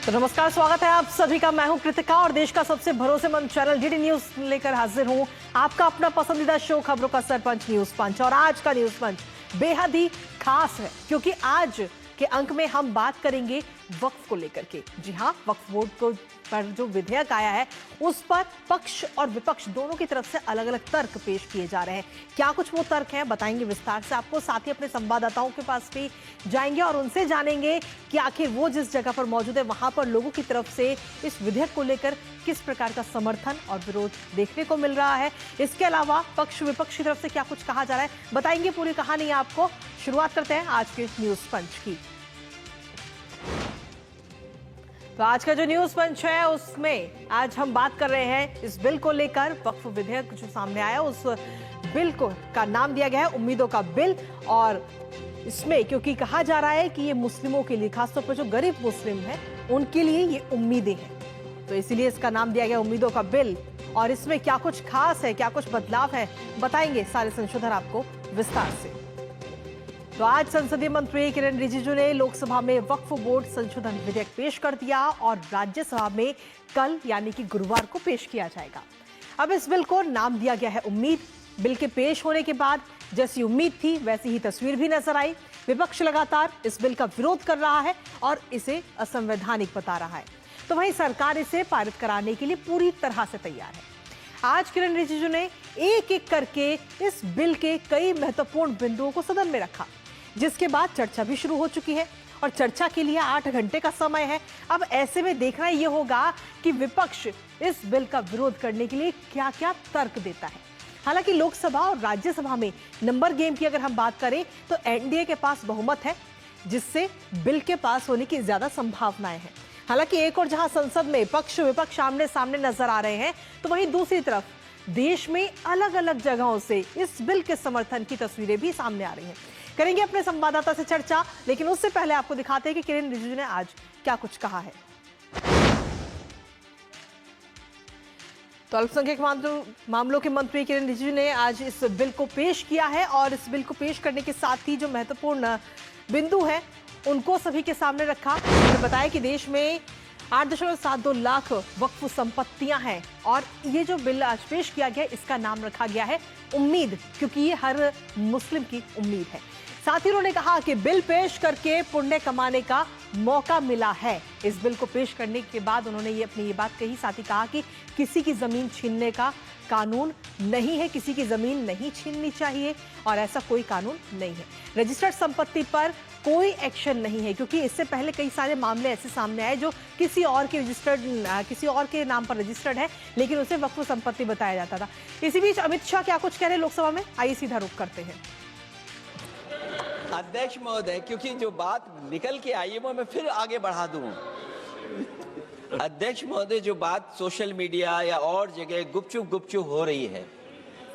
तो नमस्कार, स्वागत है आप सभी का। मैं हूं कृतिका और देश का सबसे भरोसेमंद चैनल डीडी न्यूज लेकर हाजिर हूं। आपका अपना पसंदीदा शो खबरों का सरपंच न्यूज पंच। और आज का न्यूज पंच बेहद ही खास है क्योंकि आज के अंक में हम बात करेंगे वक्फ को लेकर के। जी हां, वक्फ बोर्ड को पर जो विधेयक आया है उस पर पक्ष और विपक्ष दोनों की तरफ से अलग अलग तर्क पेश किए जा रहे हैं। क्या कुछ वो तर्क हैं बताएंगे विस्तार से आपको। साथ ही अपने संवाददाताओं के पास भी जाएंगे और उनसे जानेंगे कि आखिर वो जिस जगह पर मौजूद है वहां पर लोगों की तरफ से इस विधेयक को लेकर किस प्रकार का समर्थन और विरोध देखने को मिल रहा है। इसके अलावा पक्ष विपक्ष की तरफ से क्या कुछ कहा जा रहा है बताएंगे पूरी कहानी आपको। शुरुआत करते हैं आज के न्यूज पंच की। तो आज का जो न्यूज पंच है उसमें आज हम बात कर रहे हैं इस बिल को लेकर। वक्फ विधेयक जो सामने आया उस बिल को का नाम दिया गया है उम्मीदों का बिल। और इसमें क्योंकि कहा जा रहा है कि ये मुस्लिमों के लिए, खासतौर पर जो गरीब मुस्लिम हैं उनके लिए ये उम्मीदें हैं, तो इसीलिए इसका नाम दिया गया उम्मीदों का बिल। और इसमें क्या कुछ खास है, क्या कुछ बदलाव है बताएंगे सारे संशोधन आपको विस्तार से। तो आज संसदीय मंत्री किरेन रिजिजू ने लोकसभा में वक्फ बोर्ड संशोधन विधेयक पेश कर दिया और राज्यसभा में कल यानी कि गुरुवार को पेश किया जाएगा। अब इस बिल को नाम दिया गया है उम्मीद। बिल के पेश होने के बाद जैसी उम्मीद थी वैसी ही तस्वीर भी नजर आई। विपक्ष लगातार इस बिल का विरोध कर रहा है और इसे असंवैधानिक बता रहा है, तो वहीं सरकार इसे पारित कराने के लिए पूरी तरह से तैयार है। आज किरेन रिजिजू ने एक एक करके इस बिल के कई महत्वपूर्ण बिंदुओं को सदन में रखा, जिसके बाद चर्चा भी शुरू हो चुकी है और चर्चा के लिए 8 घंटे का समय है। अब ऐसे में देखना यह होगा कि विपक्ष इस बिल का विरोध करने के लिए क्या क्या तर्क देता है। हालांकि लोकसभा और राज्यसभा में नंबर गेम की अगर हम बात करें तो एनडीए के पास बहुमत है, जिससे बिल के पास होने की ज्यादा संभावनाएं हैं। हालांकि एक और जहां संसद में पक्ष विपक्ष आमने सामने नजर आ रहे हैं, तो वहीं दूसरी तरफ देश में अलग अलग जगहों से इस बिल के समर्थन की तस्वीरें भी सामने आ रही हैं। करेंगे अपने संवाददाता से चर्चा, लेकिन उससे पहले आपको दिखाते हैं कि किरेन रिजिजू ने आज क्या कुछ कहा है। तो अल्पसंख्यक मामलों के मंत्री किरेन रिजिजू ने आज इस बिल को पेश किया है और इस बिल को पेश करने के साथ ही जो महत्वपूर्ण बिंदु हैं उनको सभी के सामने रखा। उन्होंने बताया कि देश में 8.72 लाख वक्फ संपत्तियां हैं और ये जो बिल आज पेश किया गया इसका नाम रखा गया है उम्मीद, क्योंकि ये हर मुस्लिम की उम्मीद है। साथ ही उन्होंने कहा कि बिल पेश करके पुण्य कमाने का मौका मिला है। इस बिल को पेश करने के बाद उन्होंने ये बात कही, साथ ही कहा कि किसी की जमीन छीनने का कानून नहीं है, किसी की जमीन नहीं छीननी चाहिए और ऐसा कोई कानून नहीं है। रजिस्टर्ड संपत्ति पर कोई एक्शन नहीं है, क्योंकि इससे पहले कई सारे मामले ऐसे सामने आए जो किसी और के नाम पर रजिस्टर्ड है लेकिन उसे वक्फ संपत्ति बताया जाता था। इसी बीच अमित शाह क्या कुछ कह रहे हैं लोकसभा में, आइए सीधा रुख करते हैं। अध्यक्ष महोदय, क्योंकि जो बात निकल के आई है वो मैं फिर आगे बढ़ा दूं। अध्यक्ष महोदय, जो बात सोशल मीडिया या और जगह गुपचुप हो रही है,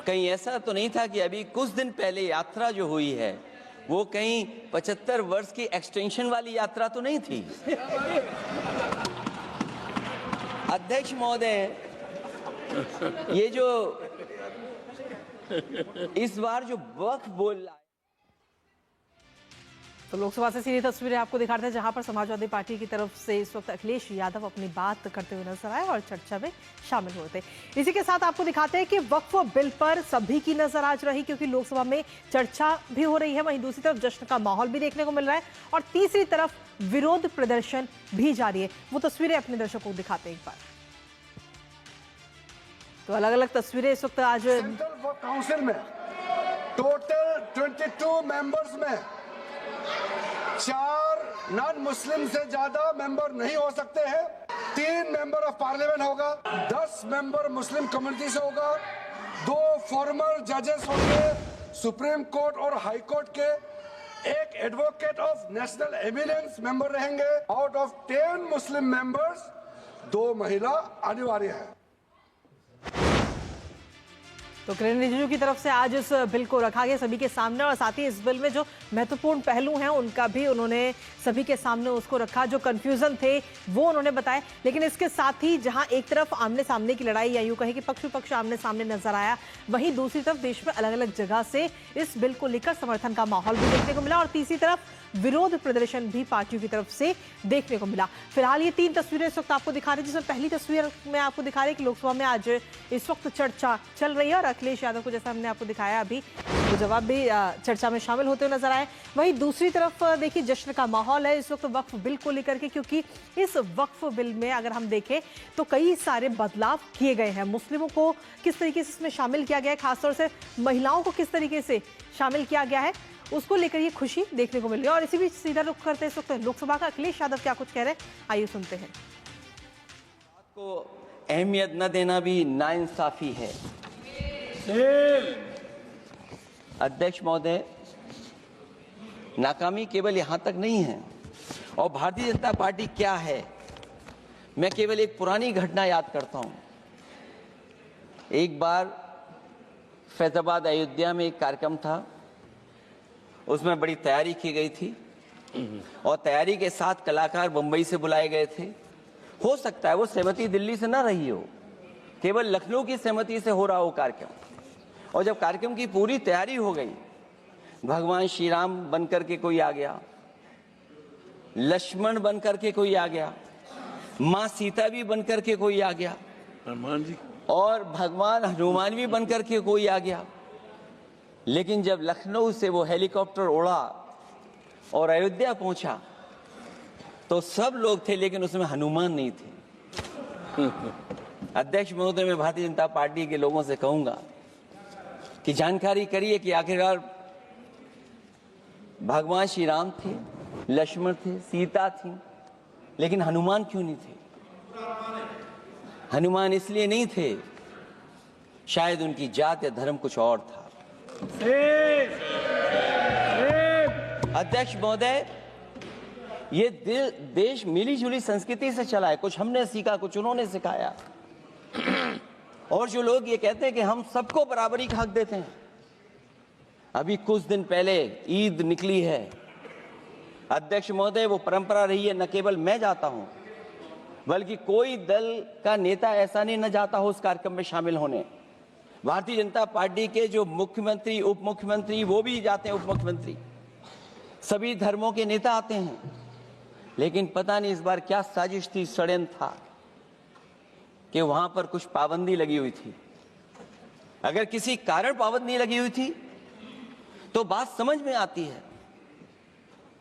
कहीं ऐसा तो नहीं था कि अभी कुछ दिन पहले यात्रा जो हुई है वो कहीं 75 वर्ष की एक्सटेंशन वाली यात्रा तो नहीं थी। अध्यक्ष महोदय, ये जो इस बार जो वक्फ बोल रहा है, तो लोकसभा से सीधी तस्वीरें आपको दिखाते हैं जहां पर समाजवादी पार्टी की तरफ से इस वक्त अखिलेश यादव अपनी बात करते हुए नजर आए और चर्चा में शामिल हुए थे। इसी के साथ आपको दिखाते हैं कि वक्फ बिल पर सभी की नजर आज रही, क्योंकि लोकसभा में चर्चा भी हो रही है, वहीं दूसरी तरफ जश्न का माहौल भी देखने को मिल रहा है और तीसरी तरफ विरोध प्रदर्शन भी जारी है। वो तस्वीरें अपने दर्शकों को दिखाते हैं एक बार। तो अलग अलग तस्वीरें इस वक्त आज सेंट्रल वक्फ काउंसिल में टोटल 22 मेंबर्स में 4 नॉन मुस्लिम से ज्यादा मेंबर नहीं हो सकते हैं। 3 मेंबर ऑफ पार्लियामेंट होगा, 10 मेंबर मुस्लिम कम्युनिटी से होगा, 2 फॉर्मर जजेस होंगे सुप्रीम कोर्ट और हाई कोर्ट के, 1 advocate of national eminence member रहेंगे। आउट ऑफ 10 मुस्लिम मेंबर्स 2 महिला अनिवार्य है। तो किरेन रिजिजू की तरफ से आज इस बिल को रखा गया सभी के सामने और साथ ही इस बिल में जो महत्वपूर्ण पहलू हैं उनका भी उन्होंने सभी के सामने उसको रखा, जो कंफ्यूजन थे वो उन्होंने बताए। लेकिन इसके साथ ही जहां एक तरफ आमने सामने की लड़ाई या यूं कहे कि पक्ष विपक्ष आमने सामने नजर आया, वहीं दूसरी तरफ देश में अलग अलग जगह से इस बिल को लेकर समर्थन का माहौल भी देखने को मिला और तीसरी तरफ विरोध प्रदर्शन भी पार्टियों की तरफ से देखने को मिला। फिलहाल ये 3 तस्वीरें इस वक्त आपको दिखा रहे हैं, जिसमें पहली तस्वीर में आपको दिखा रहे हैं कि लोकसभा में आज इस वक्त चर्चा चल रही है और अखिलेश यादव को, जैसा हमने आपको दिखाया अभी, वो जवाब भी चर्चा में शामिल होते हुए नजर आए। वहीं दूसरी तरफ देखिए जश्न का माहौल है इस वक्त वक्फ बिल को लेकर के, क्योंकि इस वक्फ बिल में अगर हम देखें तो कई सारे बदलाव किए गए हैं। मुस्लिमों को किस तरीके से इसमें शामिल किया गया है, खासतौर से महिलाओं को किस तरीके से शामिल किया गया है, उसको लेकर ये खुशी देखने को मिल रही है। और इसी बीच सीधा रुख करते हैं इस वक्त लोकसभा का, अखिलेश यादव क्या कुछ कह रहे हैं, आइए सुनते हैं। को अहमियत न देना भी नाइंसाफी है। अध्यक्ष महोदय, नाकामी केवल यहां तक नहीं है और भारतीय जनता पार्टी क्या है, मैं केवल एक पुरानी घटना याद करता हूं। एक बार फैजाबाद अयोध्या में एक कार्यक्रम था, उसमें बड़ी तैयारी की गई थी और तैयारी के साथ कलाकार मुंबई से बुलाए गए थे। हो सकता है वो सहमति दिल्ली से ना रही हो, केवल लखनऊ की सहमति से हो रहा हो कार्यक्रम। और जब कार्यक्रम की पूरी तैयारी हो गई, भगवान श्री राम बनकर के कोई आ गया, लक्ष्मण बनकर के कोई आ गया, मां सीता भी बनकर के कोई आ गया, हनुमान जी, और भगवान हनुमान भी बनकर के कोई आ गया। लेकिन जब लखनऊ से वो हेलीकॉप्टर उड़ा और अयोध्या पहुंचा तो सब लोग थे, लेकिन उसमें हनुमान नहीं थे। अध्यक्ष महोदय, मैं भारतीय जनता पार्टी के लोगों से कहूंगा कि जानकारी करिए कि आखिरकार भगवान श्री राम थे, लक्ष्मण थे, सीता थी, लेकिन हनुमान क्यों नहीं थे? हनुमान इसलिए नहीं थे, शायद उनकी जात या धर्म कुछ और था। अध्यक्ष महोदय, ये देश मिली जुली संस्कृति से चला है, कुछ हमने सीखा, कुछ उन्होंने सिखाया। और जो लोग ये कहते हैं कि हम सबको बराबरी का हक देते हैं, अभी कुछ दिन पहले ईद निकली है अध्यक्ष महोदय, वो परंपरा रही है, न केवल मैं जाता हूं बल्कि कोई दल का नेता ऐसा नहीं न जाता हो उस कार्यक्रम में शामिल होने। भारतीय जनता पार्टी के जो मुख्यमंत्री, उप मुख्यमंत्री, वो भी जाते हैं, उप मुख्यमंत्री, सभी धर्मों के नेता आते हैं। लेकिन पता नहीं इस बार क्या साजिश थी, षड्यंत्र था कि वहां पर कुछ पाबंदी लगी हुई थी। अगर किसी कारण पाबंदी लगी हुई थी तो बात समझ में आती है,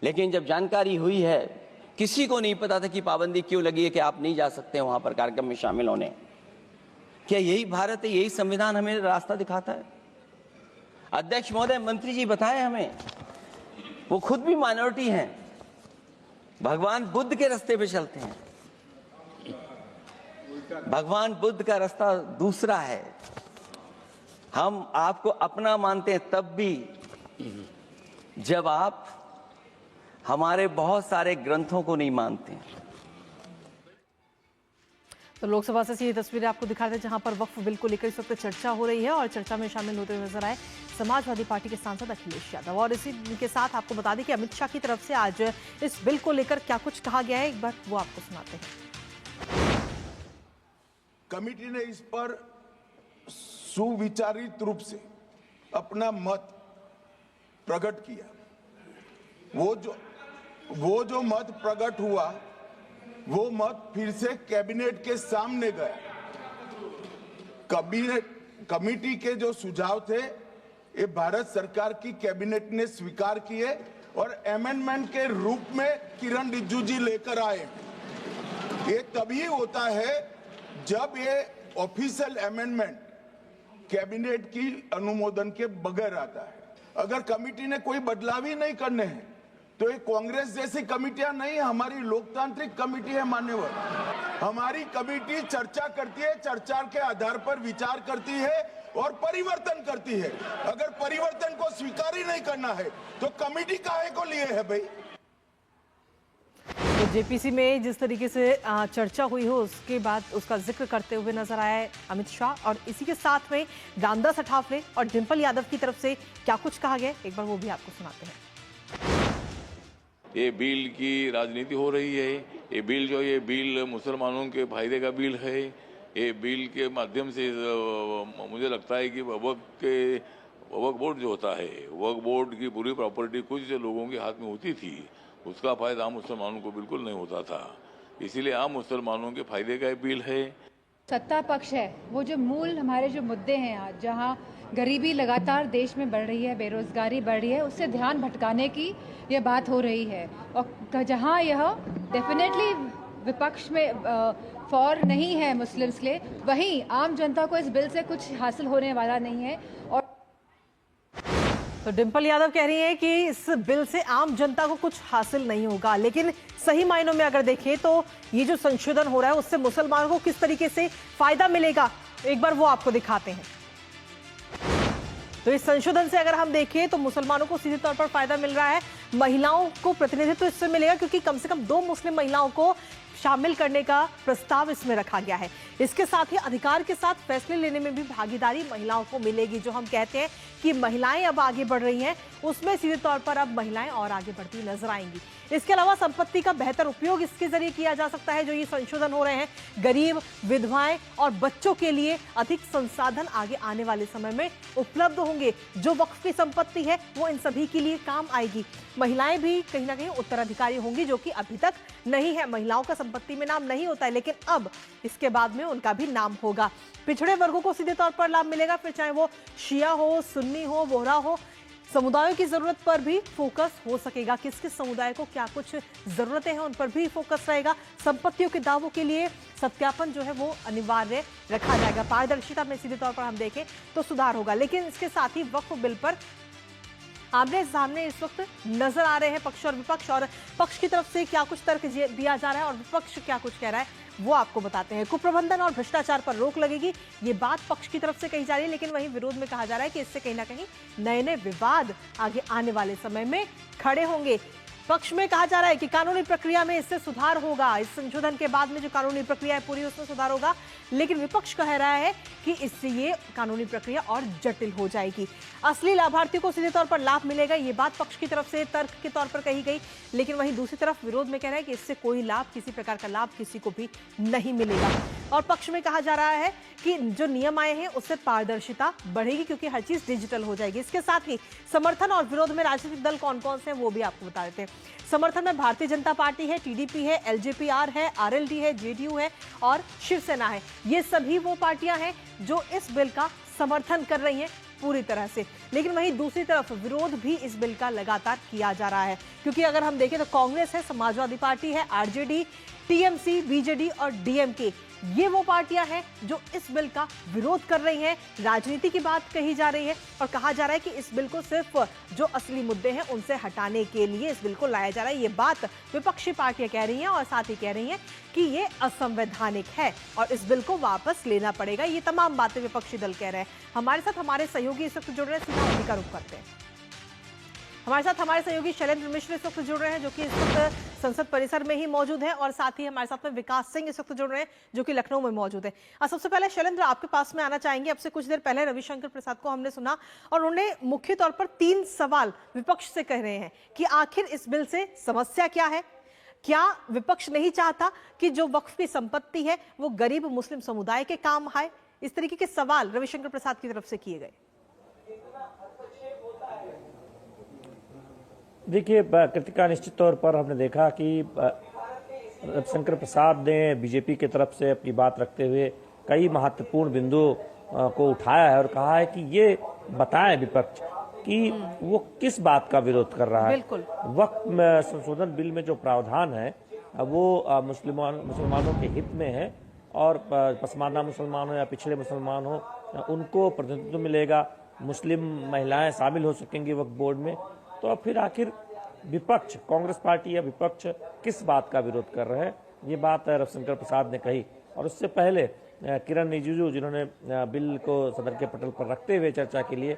लेकिन जब जानकारी हुई है, किसी को नहीं पता था कि पाबंदी क्यों लगी है कि आप नहीं जा सकते वहां पर कार्यक्रम में शामिल होने। क्या यही भारत है, यही संविधान हमें रास्ता दिखाता है? अध्यक्ष महोदय, मंत्री जी बताएं हमें, वो खुद भी माइनॉरिटी हैं, भगवान बुद्ध के रास्ते पे चलते हैं। भगवान बुद्ध का रास्ता दूसरा है। हम आपको अपना मानते हैं तब भी जब आप हमारे बहुत सारे ग्रंथों को नहीं मानते। तो लोकसभा से ये तस्वीरें आपको दिखा रहे हैं जहां पर वक्फ बिल को लेकर इस वक्त चर्चा हो रही है और चर्चा में शामिल होते हुए नजर आए समाजवादी पार्टी के सांसद अखिलेश यादव। और इसी के साथ आपको बता दें कि अमित शाह की तरफ से आज इस बिल को लेकर क्या कुछ कहा गया है, एक बार वो आपको सुनाते हैं। कमेटी ने इस पर सुविचारित रूप से अपना मत प्रकट किया। वो जो मत प्रकट हुआ, वो मत फिर से कैबिनेट के सामने गया। कमेटी के जो सुझाव थे, ये भारत सरकार की कैबिनेट ने स्वीकार किए और अमेंडमेंट के रूप में किरण रिजिजू जी लेकर आए। ये तभी होता है जब ये ऑफिशियल अमेंडमेंट कैबिनेट की अनुमोदन के बगैर आता है। अगर कमेटी ने कोई बदलाव ही नहीं करने हैं तो ये कांग्रेस जैसी कमेटियां नहीं, हमारी लोकतांत्रिक कमेटी है मान्यवर। हमारी कमेटी चर्चा करती है, चर्चा के आधार पर विचार करती है और परिवर्तन करती है। अगर परिवर्तन को स्वीकार ही नहीं करना है तो कमेटी काहे को लिए है भाई? तो जेपीसी में जिस तरीके से चर्चा हुई हो उसके बाद उसका जिक्र करते हुए नजर आया अमित शाह। और इसी के साथ में रामदास अठावले और डिंपल यादव की तरफ से क्या कुछ कहा गया, एक बार वो भी आपको सुनाते हैं। ये बिल की राजनीति हो रही है। ये बिल मुसलमानों के फायदे का बिल है। ये बिल के माध्यम से मुझे लगता है कि वक्फ बोर्ड जो होता है, वक्फ बोर्ड की पूरी प्रॉपर्टी कुछ लोगों के हाथ में होती थी, उसका फायदा आम मुसलमानों को बिल्कुल नहीं होता था। इसीलिए आम मुसलमानों के फायदे का बिल है। सत्ता पक्ष है वो जो मूल हमारे जो मुद्दे हैं आज, जहां गरीबी लगातार देश में बढ़ रही है, बेरोजगारी बढ़ रही है, उससे ध्यान भटकाने की ये बात हो रही है। और जहां यह डेफिनेटली विपक्ष में फॉर नहीं है मुस्लिम्स के लिए, वहीं आम जनता को इस बिल से कुछ हासिल होने वाला नहीं है। और तो डिंपल यादव कह रही है कि इस बिल से आम जनता को कुछ हासिल नहीं होगा, लेकिन सही मायनों में अगर देखें तो ये जो संशोधन हो रहा है उससे मुसलमानों को किस तरीके से फायदा मिलेगा, एक बार वो आपको दिखाते हैं। तो इस संशोधन से अगर हम देखें तो मुसलमानों को सीधे तौर पर फायदा मिल रहा है। महिलाओं को प्रतिनिधित्व इससे मिलेगा क्योंकि कम से कम 2 मुस्लिम महिलाओं को शामिल करने का प्रस्ताव इसमें रखा गया है। इसके साथ ही अधिकार के साथ फैसले लेने में भी भागीदारी महिलाओं को मिलेगी। जो हम कहते हैं कि महिलाएं अब आगे बढ़ रही हैं, उसमें सीधे तौर पर अब महिलाएं और आगे बढ़ती नजर आएंगी। इसके अलावा संपत्ति का बेहतर उपयोग इसके जरिए किया जा सकता है। जो ये संशोधन हो रहे हैं, गरीब, विधवाएं और बच्चों के लिए अधिक संसाधन आगे आने वाले समय में उपलब्ध होंगे। जो वक्फ की संपत्ति है वो इन सभी के लिए काम आएगी। महिलाएं भी कहीं ना कहीं उत्तराधिकारी होंगी, जो कि अभी तक नहीं है। महिलाओं का संपत्ति में नाम नहीं होता है, लेकिन अब इसके बाद में उनका भी नाम होगा। पिछड़े वर्गों को सीधे तौर पर लाभ मिलेगा, फिर चाहे वो शिया हो, सुन्नी हो, बोहरा हो। समुदायों की जरूरत पर भी फोकस हो सकेगा। किस किस समुदाय को क्या कुछ जरूरतें हैं उन पर भी फोकस रहेगा। संपत्तियों के दावों के लिए सत्यापन जो है वो अनिवार्य रखा जाएगा। पारदर्शिता में सीधे तौर पर हम देखें तो सुधार होगा। लेकिन इसके साथ ही वक्फ बिल पर आमने सामने इस वक्त नजर आ रहे हैं पक्ष और विपक्ष, और पक्ष की तरफ से क्या कुछ तर्क दिया जा रहा है और विपक्ष क्या कुछ कह रहा है वो आपको बताते हैं। कुप्रबंधन और भ्रष्टाचार पर रोक लगेगी, ये बात पक्ष की तरफ से कही जा रही है, लेकिन वहीं विरोध में कहा जा रहा है कि इससे कहीं ना कहीं नए नए विवाद आगे आने वाले समय में खड़े होंगे। पक्ष में कहा जा रहा है कि कानूनी प्रक्रिया में इससे सुधार होगा। इस संशोधन के बाद में जो कानूनी प्रक्रिया है पूरी, उसमें सुधार होगा। लेकिन विपक्ष कह रहा है कि इससे ये कानूनी प्रक्रिया और जटिल हो जाएगी। असली लाभार्थियों को सीधे तौर पर लाभ मिलेगा, ये बात पक्ष की तरफ से तर्क के तौर पर कही गई। लेकिन वहीं दूसरी तरफ विरोध में कह रहा है कि इससे कोई लाभ, किसी प्रकार का लाभ किसी को भी नहीं मिलेगा। और पक्ष में कहा जा रहा है कि जो नियम आए हैं उससे पारदर्शिता बढ़ेगी, क्योंकि हर चीज डिजिटल हो जाएगी। इसके साथ ही समर्थन और विरोध में राजनीतिक दल कौन कौन से हैं वो भी आपको बता देते हैं। समर्थन में भारतीय जनता पार्टी है, टीडीपी है, एलजेपीआर है, आरएलडी है, जेडीयू है और शिवसेना है। ये सभी वो पार्टियां हैं जो इस बिल का समर्थन कर रही हैं पूरी तरह से। लेकिन वहीं दूसरी तरफ विरोध भी इस बिल का लगातार किया जा रहा है, क्योंकि अगर हम देखें तो कांग्रेस है, समाजवादी पार्टी है, आरजेडी, टीएमसी, बीजेडी और डीएमके, ये वो पार्टियां हैं जो इस बिल का विरोध कर रही हैं। राजनीति की बात कही जा रही है और कहा जा रहा है कि इस बिल को सिर्फ जो असली मुद्दे हैं उनसे हटाने के लिए इस बिल को लाया जा रहा है। ये बात विपक्षी पार्टियां कह रही हैं और साथ ही कह रही हैं कि ये असंवैधानिक है और इस बिल को वापस लेना पड़ेगा। ये तमाम बातें विपक्षी दल कह रहे हैं। हमारे साथ हमारे सहयोगी इस वक्त जुड़ रहे हैं, सीधा उन्हीं का रुख करते हैं। हमारे साथ हमारे सहयोगी शैलेंद्र मिश्र इस वक्त जुड़ रहे हैं, जो कि इस वक्त संसद परिसर में ही मौजूद है, और साथ ही हमारे साथ में विकास सिंह इस वक्त जुड़ रहे हैं, जो कि लखनऊ में मौजूद है। सबसे पहले शैलेंद्र, आपके पास में आना चाहेंगे। अब से कुछ देर पहले रविशंकर प्रसाद को हमने सुना और उन्होंने मुख्य तौर पर 3 सवाल विपक्ष से कह रहे हैं कि आखिर इस बिल से समस्या क्या है। क्या विपक्ष नहीं चाहता कि जो वक्फ की संपत्ति है वो गरीब मुस्लिम समुदाय के काम आए? इस तरीके के सवाल रविशंकर प्रसाद की तरफ से किए गए। देखिए कृतिका, निश्चित तौर पर हमने देखा कि रविशंकर प्रसाद ने बीजेपी की तरफ से अपनी बात रखते हुए कई महत्वपूर्ण बिंदुओं को उठाया है और कहा है कि ये बताएं विपक्ष कि वो किस बात का विरोध कर रहा है। वक्फ संशोधन बिल में जो प्रावधान है वो मुसलमानों के हित में है और पसमानदा मुसलमान हो या पिछड़े मुसलमान हो उनको प्रतिनिधित्व मिलेगा, मुस्लिम महिलाएं शामिल हो सकेंगी वक्फ बोर्ड में। तो अब फिर आखिर विपक्ष, कांग्रेस पार्टी या विपक्ष किस बात का विरोध कर रहे हैं, ये बात रविशंकर प्रसाद ने कही। और उससे पहले किरण रिजिजू, जिन्होंने बिल को सदन के पटल पर रखते हुए चर्चा के लिए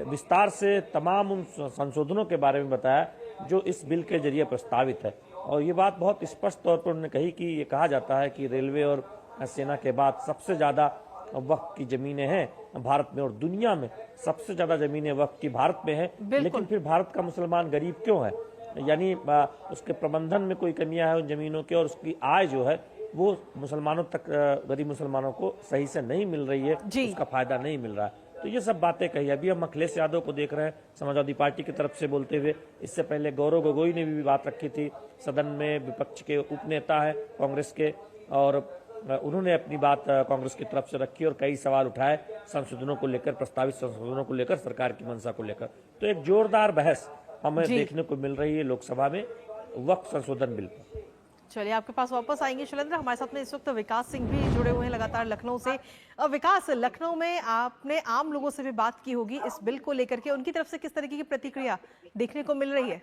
विस्तार से तमाम उन संशोधनों के बारे में बताया जो इस बिल के जरिए प्रस्तावित है। और ये बात बहुत स्पष्ट तौर पर उन्होंने कही कि ये कहा जाता है कि रेलवे और सेना के बाद सबसे ज्यादा वक्फ की जमीनें हैं भारत में और दुनिया में सबसे ज्यादा जमीनें वक्फ की भारत में हैं। लेकिन फिर भारत का मुसलमान गरीब क्यों है? यानी उसके प्रबंधन में कोई कमियां है उन जमीनों की, और उसकी आय जो है वो मुसलमानों तक, गरीब मुसलमानों को सही से नहीं मिल रही है, उसका फायदा नहीं मिल रहा है। तो ये सब बातें कही। अभी हम अखिलेश यादव को देख रहे हैं समाजवादी पार्टी की तरफ से बोलते हुए। इससे पहले गौरव गोगोई ने भी बात रखी थी सदन में, विपक्ष के उपनेता है कांग्रेस के, और उन्होंने अपनी बात कांग्रेस की तरफ से रखी और कई सवाल उठाए संशोधनों को लेकर, प्रस्तावित संशोधनों को लेकर, सरकार की मंशा को लेकर। तो एक जोरदार बहस हमें देखने को मिल रही है लोकसभा में वक्फ संशोधन बिल पर। चलिए आपके पास वापस आएंगे शैलेंद्र। हमारे साथ में इस वक्त विकास सिंह भी जुड़े हुए हैं लगातार लखनऊ से। विकास, लखनऊ में आपने आम लोगों से भी बात की होगी इस बिल को लेकर के, उनकी तरफ से किस तरीके की प्रतिक्रिया देखने को मिल रही है?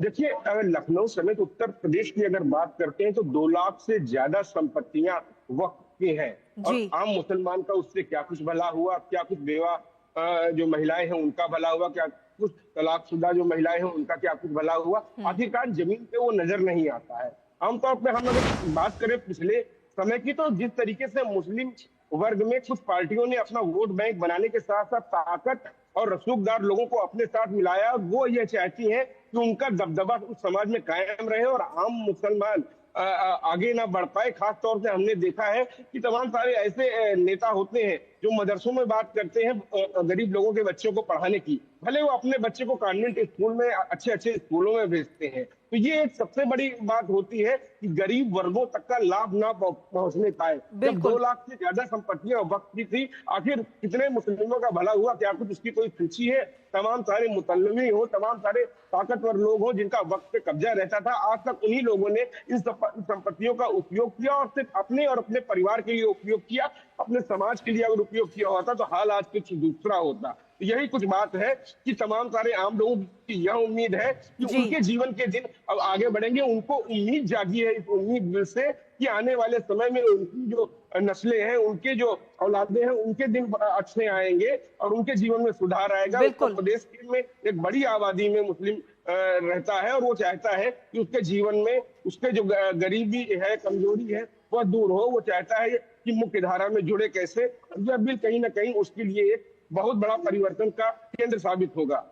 देखिए, अगर लखनऊ समेत उत्तर प्रदेश की अगर बात करते हैं तो 2 लाख से ज्यादा संपत्तियां वक्फ की हैं, और आम मुसलमान का उससे क्या कुछ भला हुआ, क्या कुछ बेवा जो महिलाएं हैं उनका भला हुआ, क्या कुछ तलाकशुदा जो महिलाएं हैं उनका क्या कुछ भला हुआ, आखिरकार जमीन पे वो नजर नहीं आता है। आमतौर पर हम अगर बात करें पिछले समय की, तो जिस तरीके से मुस्लिम वर्ग में कुछ पार्टियों ने अपना वोट बैंक बनाने के साथ साथ ताकत और रसूखदार लोगों को अपने साथ मिलाया, वो ये चाहती हैं कि उनका दबदबा उस समाज में कायम रहे और आम मुसलमान आगे ना बढ़ पाए। खास तौर से हमने देखा है कि तमाम सारे ऐसे नेता होते हैं जो मदरसों में बात करते हैं गरीब लोगों के बच्चों को पढ़ाने की, भले वो अपने बच्चे को कॉन्वेंट स्कूल में, अच्छे अच्छे स्कूलों में भेजते हैं। तो ये एक सबसे बड़ी बात होती है कि गरीब वर्गों तक का लाभ ना पहुंचने पाए। जब 2 लाख से ज्यादा संपत्तियां वक्त की थी, आखिर कितने मुस्लिमों का भला हुआ, क्या कुछ उसकी कोई सूची है? तमाम सारे मुतल्लिमी हो, तमाम सारे ताकतवर लोग हो जिनका वक्त पे कब्जा रहता था, आज तक उन्हीं लोगों ने इन संपत्तियों का उपयोग किया, और सिर्फ अपने और अपने परिवार के लिए उपयोग किया। अपने समाज के लिए अगर उपयोग किया होता तो हाल आज कुछ दूसरा होता। यही कुछ बात है कि तमाम सारे आम लोगों की यह उम्मीद है कि उनके जीवन के दिन अब आगे बढ़ेंगे। उनको उम्मीद जागी है इस उम्मीद से कि आने वाले समय में उनकी जो नस्लें हैं, उनके जो औलादे हैं, उनके दिन अच्छे आएंगे और उनके जीवन में सुधार आएगा। उत्तर प्रदेश में एक बड़ी आबादी में मुस्लिम रहता है और वो चाहता है कि उसके जीवन में उसके जो गरीबी है, कमजोरी है, वह दूर हो। वो चाहता है कि मुख्य धारा में जुड़े कैसे। यह बिल कहीं ना कहीं उसके लिए एक बहुत बड़ा परिवर्तन का केंद्र साबित होगा।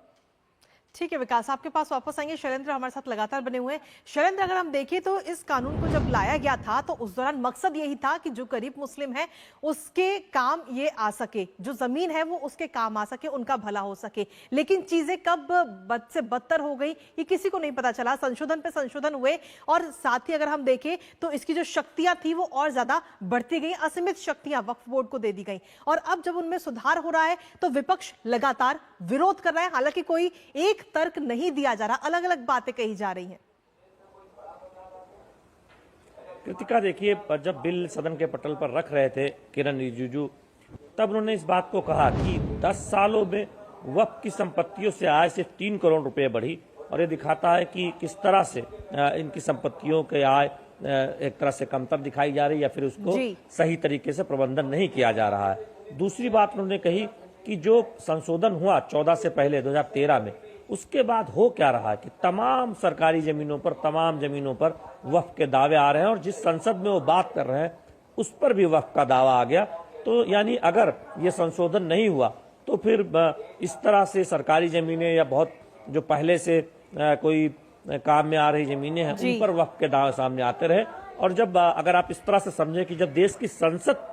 ठीक है विकास, आपके पास वापस आएंगे। शैलेंद्र हमारे साथ लगातार बने हुए हैं। शैलेंद्र, अगर हम देखें तो इस कानून को जब लाया गया था तो उस दौरान मकसद यही था कि जो गरीब मुस्लिम है उसके काम ये आ सके, जो जमीन है वो उसके काम आ सके, उनका भला हो सके। लेकिन चीजें कब बद से बदतर हो गई ये किसी को नहीं पता चला। संशोधन पे संशोधन हुए और साथ ही अगर हम देखें तो इसकी जो शक्तियां थी वो और ज्यादा बढ़ती गई, असीमित शक्तियां वक्फ बोर्ड को दे दी गई। और अब जब उनमें सुधार हो रहा है तो विपक्ष लगातार विरोध कर रहा है। हालांकि कोई एक तर्क नहीं दिया जा रहा, अलग अलग बातें कही जा रही हैं। कृतिका, देखिए, जब बिल सदन के पटल पर रख रहे थे किरण रिजिजू, तब उन्होंने इस बात को कहा कि 10 सालों में वक्फ की संपत्तियों से आय सिर्फ 3 करोड़ रुपए बढ़ी, और ये दिखाता है कि किस तरह से इनकी संपत्तियों के आय एक तरह से कमतर दिखाई जा रही है या फिर उसको सही तरीके से प्रबंधन नहीं किया जा रहा है। दूसरी बात उन्होंने कही कि जो संशोधन हुआ 14 से पहले 2013 में, उसके बाद हो क्या रहा है कि तमाम सरकारी जमीनों पर, तमाम जमीनों पर वक्फ के दावे आ रहे हैं, और जिस संसद में वो बात कर रहे हैं उस पर भी वक्फ का दावा आ गया। तो यानी अगर ये संशोधन नहीं हुआ तो फिर इस तरह से सरकारी जमीनें या बहुत जो पहले से कोई काम में आ रही जमीनें हैं उन पर वक्फ के दावे सामने आते रहे। और जब अगर आप इस तरह से समझे कि जब देश की संसद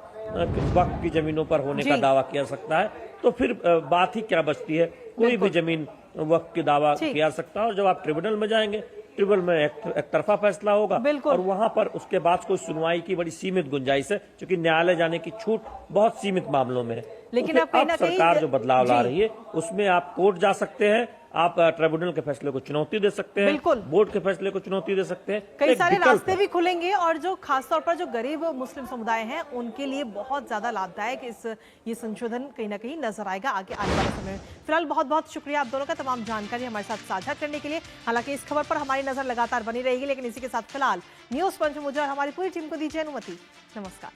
वक्फ की जमीनों पर होने का दावा किया सकता है तो फिर बात ही क्या बचती है। कोई भी जमीन वक्फ की दावा किया सकता है, और जब आप ट्रिब्यूनल में जाएंगे, ट्रिब्यूनल में एक तरफा फैसला होगा और वहां पर उसके बाद कोई सुनवाई की बड़ी सीमित गुंजाइश है, क्योंकि न्यायालय जाने की छूट बहुत सीमित मामलों में है। लेकिन अब सरकार जो बदलाव ला रही है उसमें आप कोर्ट जा सकते हैं, आप ट्रिब्यूनल के फैसले को चुनौती दे सकते हैं, बोर्ड के फैसले को चुनौती दे सकते हैं, कई सारे रास्ते भी खुलेंगे। और जो खासतौर पर जो गरीब मुस्लिम समुदाय हैं उनके लिए बहुत ज्यादा लाभदायक ये संशोधन कहीं ना कहीं नजर आएगा आगे आने वाले समय में। फिलहाल बहुत बहुत शुक्रिया आप दोनों का तमाम जानकारी हमारे साथ साझा करने के लिए। हालांकि इस खबर पर हमारी नजर लगातार बनी रहेगी, लेकिन इसी के साथ फिलहाल न्यूज़ पंच मुझे और हमारी पूरी टीम को दीजिए अनुमति। नमस्कार।